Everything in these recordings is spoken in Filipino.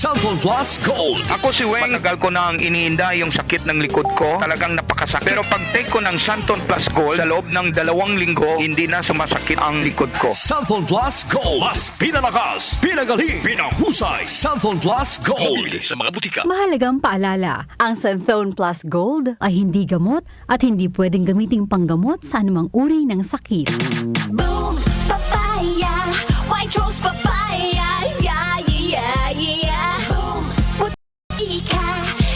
Cellphone Plus Gold. Ako si Weng, matagal ko nang iniinda yung sakit ng likod ko. Talagang napakasakit. Pero pag take ko ng Santon Plus Gold, sa loob ng 2 linggo, hindi na sumasakit ang likod ko. Cellphone Plus Gold. Mas pinalakas, pinagaling, pinahusay. Cellphone Plus Gold. Mabili sa mga butika. Mahalagang paalala, ang Santhone Plus Gold ay hindi gamot at hindi pwedeng gamiting panggamot sa anumang uri ng sakit. Boom, papaya, white rose papaya, yeah, yeah, yeah. Boom, putika,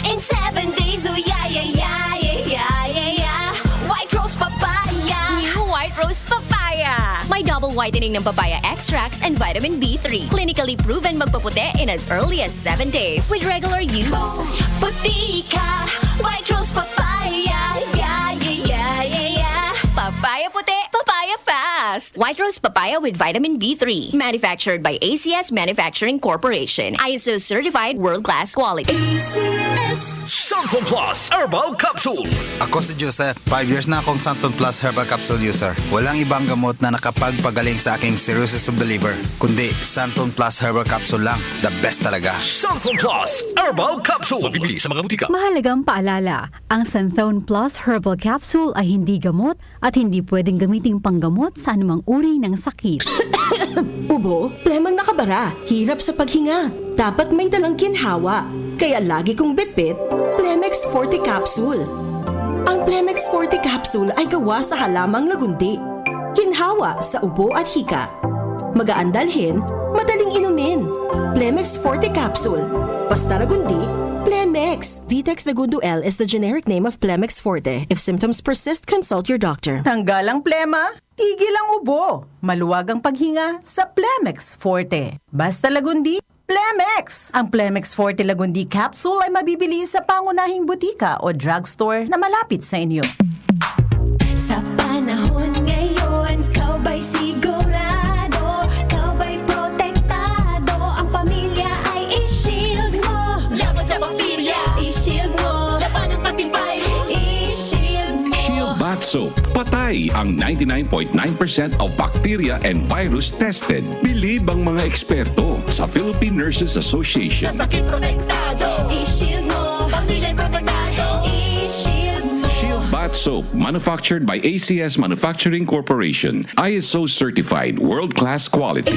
in 7 days, oh yeah, yeah, yeah, yeah, yeah, yeah. White rose papaya. New White Rose Papaya. May double whitening ng papaya extracts and vitamin B3. Clinically proven magpaputi in as early as 7 days with regular use. Boom, putika, white rose papaya, yeah, yeah, yeah, yeah, yeah. Papaya puti, papaya fast. White Rose Papaya with vitamin B3. Manufactured by ACS Manufacturing Corporation. ISO certified world-class quality. Cellphone Plus Herbal Capsule. Ako si Joseph. 5 years na akong Santon Plus Herbal Capsule user. Walang ibang gamot na nakapagpagaling sa aking cirrhosis of the liver, kundi Santon Plus Herbal Capsule lang. The best talaga. Cellphone Plus Herbal Capsule. Mabibili sa mga butika. Mahalagang paalala, ang Santhone Plus Herbal Capsule ay hindi gamot at hindi pwedeng gamiting panggamot sa anumang uri ng sakit. Ubo, premang nakabara, hirap sa paghinga. Dapat may dalang ginhawa. Kaya lagi kong bitbit, Plemex Forte Capsule. Ang Plemex Forte Capsule ay gawa sa halamang lagundi. Ginhawa sa ubo at hika. Magaan dalhin, madaling inumin. Plemex Forte Capsule. Basta lagundi, Plemex. Vitex Lagundo L is the generic name of Plemex Forte. If symptoms persist, consult your doctor. Tanggal ang plema, tigil ang ubo. Maluwag ang paghinga sa Plemex Forte. Basta lagundi, Plemex! Ang Plemex Forte Lagundi Capsule ay mabibili sa pangunahing butika o drugstore na malapit sa inyo. Sa panahon ngayon, kau ba'y sigurado? Kau ba'y protektado? Ang pamilya ay i-shield mo. Laban sa bakterya, i-shield mo. Laban ng pati virus, i-shield mo. Shield Bath Soap. Patay ang 99.9% of bacteria and virus tested. Bilib ang mga eksperto sa Philippine Nurses Association. Sa sakit protektado, i-shield mo. Pamilya protektado, i-shield mo. Shield Bath Soap, manufactured by ACS Manufacturing Corporation. ISO certified, world-class quality.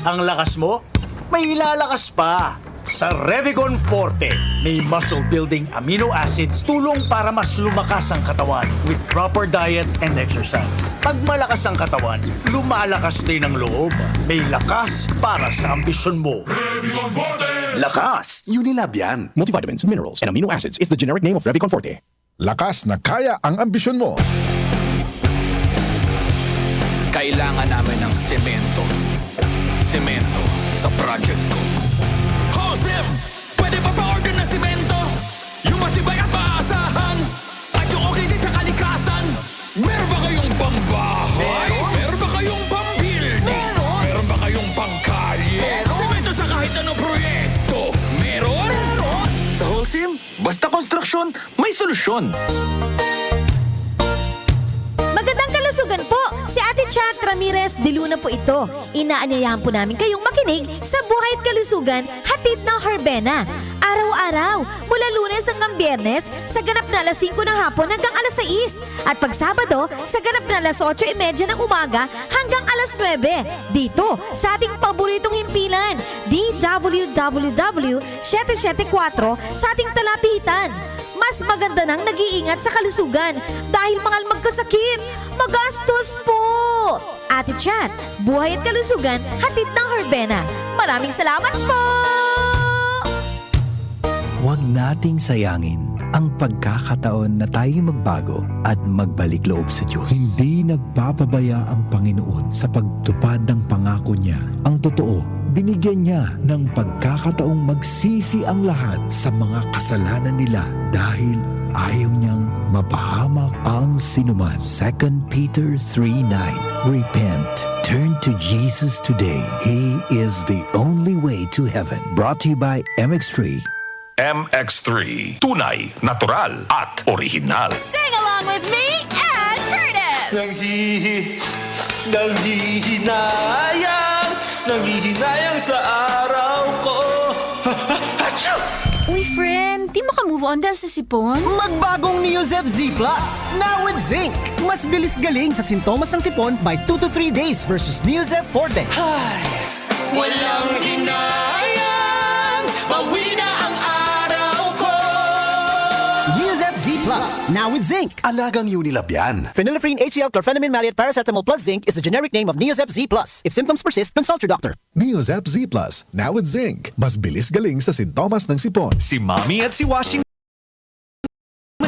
Ang lakas mo, may ilalakas pa. Sa Revicon Forte, may muscle-building amino acids tulong para mas lumakas ang katawan with proper diet and exercise. Pag malakas ang katawan, lumalakas din ang loob. May lakas para sa ambisyon mo. Revicon Forte! Lakas! Unilab yan. Multivitamins, minerals, and amino acids is the generic name of Revicon Forte. Lakas na kaya ang ambisyon mo. Kailangan namin ng semento. Semento sa project ko. Sim! Pwede ba pa-order na simento? Yung matibay at maasahan at yung okay din sa kalikasan. Meron ba kayong pambahay? Meron ba kayong pambuilding? Meron ba kayong pangkalye? Simento sa kahit anong proyekto. Meron? Sa Holcim, basta konstruksyon, may solusyon. Magandang kalusugan po! Si Ate Chat Ramirez de Luna po ito. Inaanyayahan po namin kayong makinig sa Buhay at Kalusugan, hatid ng Herbena. Araw-araw, mula Lunes hanggang Biyernes, sa ganap na alas 5 ng hapon hanggang alas 6. At pag Sabado, sa ganap na alas 8:30 ng umaga hanggang alas 9. Dito, sa ating paboritong himpilan, DWWW 774 sa ating talapitan. Mas maganda nang nag-iingat sa kalusugan dahil mahal magkasakit. Magastos po! Ate Chat, Buhay at Kalusugan, hatid ng Herbena. Maraming salamat po! Huwag nating sayangin ang pagkakataon na tayo magbago at magbalik loob sa Diyos. Hindi nagpapabaya ang Panginoon sa pagtupad ng pangako niya. Ang totoo, binigyan niya ng pagkakataong magsisi ang lahat sa mga kasalanan nila dahil ayaw niyang mapahamak ang sinuman. 2 Peter 3:9. Repent. Turn to Jesus today. He is the only way to heaven. Brought to you by MX3. MX3. Tunay, natural, at original. Sing along with me and Curtis! Nanghihinayang sa araw ko. move on dahil sa sipon? Magbagong Neozep Z Plus, now with zinc. Mas bilis galing sa sintomas ng sipon by 2 to 3 days versus Neozep Forte. Walang hinayang, bawi na ang araw ko. Neozep Z Plus, now with zinc. Alagang Unilab yan. Phenylephrine HCl chlorphenamine maleate paracetamol plus zinc is the generic name of Neozep Z Plus. If symptoms persist, consult your doctor. Neozep Z Plus, now with zinc. Mas bilis galing sa sintomas ng sipon. Si Mommy at si Washing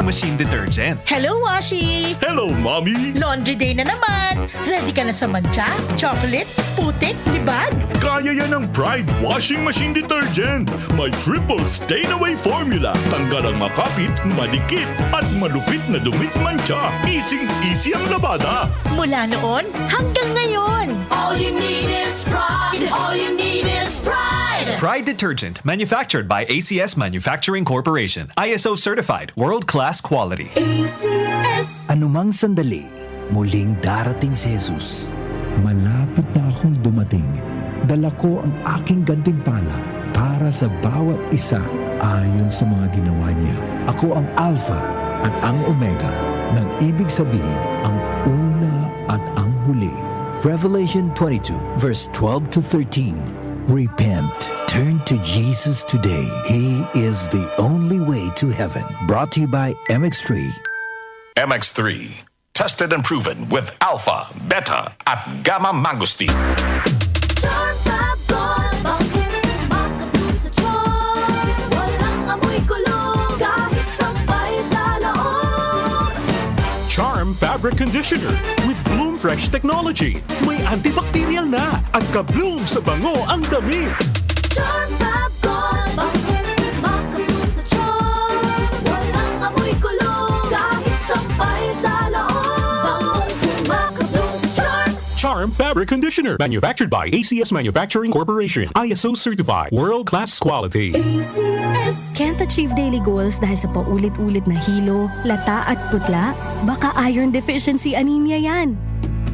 Machine Detergent. Hello, Washi! Hello, Mommy! Laundry day na naman! Ready ka na sa mancha, chocolate, putik, libag? Kaya yan ng Pride Washing Machine Detergent. May triple stain-away formula. Tanggal ang makapit, madikit, at malupit na dumit mancha. Easy ang labada. Mula noon hanggang ngayon. All you need is pride. All you need is pride. Pride Detergent, manufactured by ACS Manufacturing Corporation. ISO certified, world-class quality. ACS. Anumang sandali, muling darating si Jesus. Malapit na akong dumating. Dala ko ang aking gantimpala para sa bawat isa ayon sa mga ginawa niya. Ako ang Alpha at ang Omega, nang ibig sabihin ang una at ang huli. Revelation 22 verse 12 to 13. Repent. Turn to Jesus today. He is the only way to heaven. Brought to you by MX3. MX3. Tested and proven with alpha, beta, at gamma mangosteen. Charm Fabric Conditioner with Bloom Fresh Technology. May antibacterial na at ka-bloom sa bango ang damit. Charm Fab Gold, bangin, makabloom sa charm. Walang amoy kulong, kahit sampay sa loob. Makabloom sa charm. Charm Fabric Conditioner. Manufactured by ACS Manufacturing Corporation. ISO certified. World-class quality. ACS. Can't achieve daily goals dahil sa paulit-ulit na hilo, lata at putla? Baka iron deficiency anemia yan.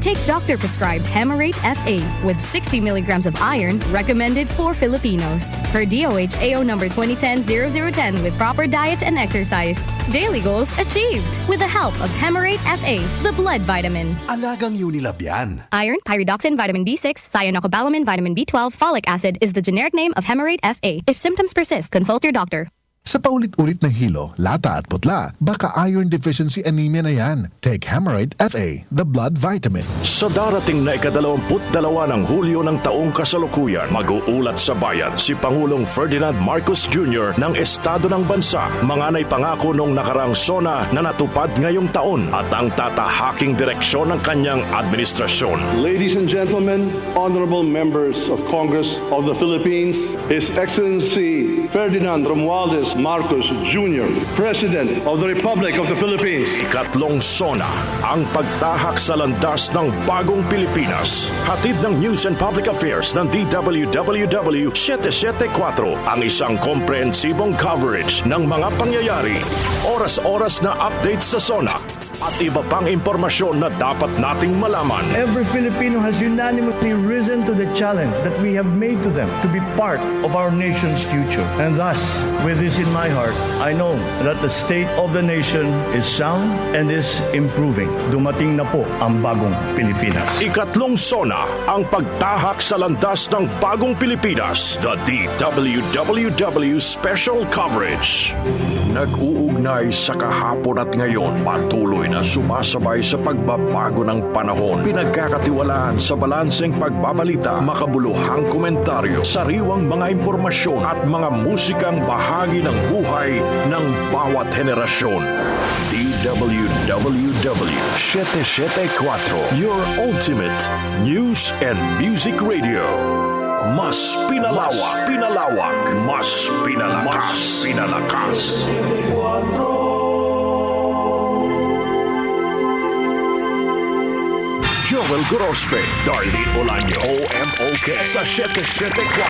Take doctor-prescribed Hemarate FA with 60 milligrams of iron recommended for Filipinos. Per DOH AO number 2010-0010 with proper diet and exercise. Daily goals achieved with the help of Hemarate FA, the blood vitamin. Alagang Unilab yan. Iron, pyridoxine, vitamin B6, cyanocobalamin, vitamin B12, folic acid is the generic name of Hemarate FA. If symptoms persist, consult your doctor. Sa paulit-ulit na hilo, lata at putla, baka iron deficiency anemia na yan. Take Hemarate FA, the blood vitamin. Sa darating na ika-22 ng Hulyo ng taong kasalukuyan, mag-uulat sa bayan si Pangulong Ferdinand Marcos Jr. ng Estado ng Bansa. Mga naipangako nung nakarang SONA na natupad ngayong taon at ang tatahaking direksyon ng kanyang administrasyon. Ladies and gentlemen, honorable members of Congress of the Philippines, His Excellency Ferdinand Romualdez Marcos Jr., President of the Republic of the Philippines. Ikatlong SONA, ang pagtahak sa landas ng bagong Pilipinas. Hatid ng News and Public Affairs ng DWWW 774, ang isang komprehensibong coverage ng mga pangyayari, oras-oras na update sa SONA, at iba pang impormasyon na dapat nating malaman. Every Filipino has unanimously risen to the challenge that we have made to them to be part of our nation's future. And thus, with this in my heart, I know that the state of the nation is sound and is improving. Dumating na po ang bagong Pilipinas. Ikatlong SONA, ang pagtahak sa landas ng bagong Pilipinas. The DWWW Special Coverage. Nag-uugnay sa kahapon at ngayon, patuloy na sumasabay sa pagbabago ng panahon. Pinagkakatiwalaan sa balanseng pagbabalita, makabuluhang komentaryo, sariwang mga impormasyon at mga musikang bahagi ng buhay ng bawat henerasyon. DWWW 774, your ultimate news and music radio. Mas pinalawak, mas pinalakas. Joel Grospe, Darlene Olaño, OMOK sa 774.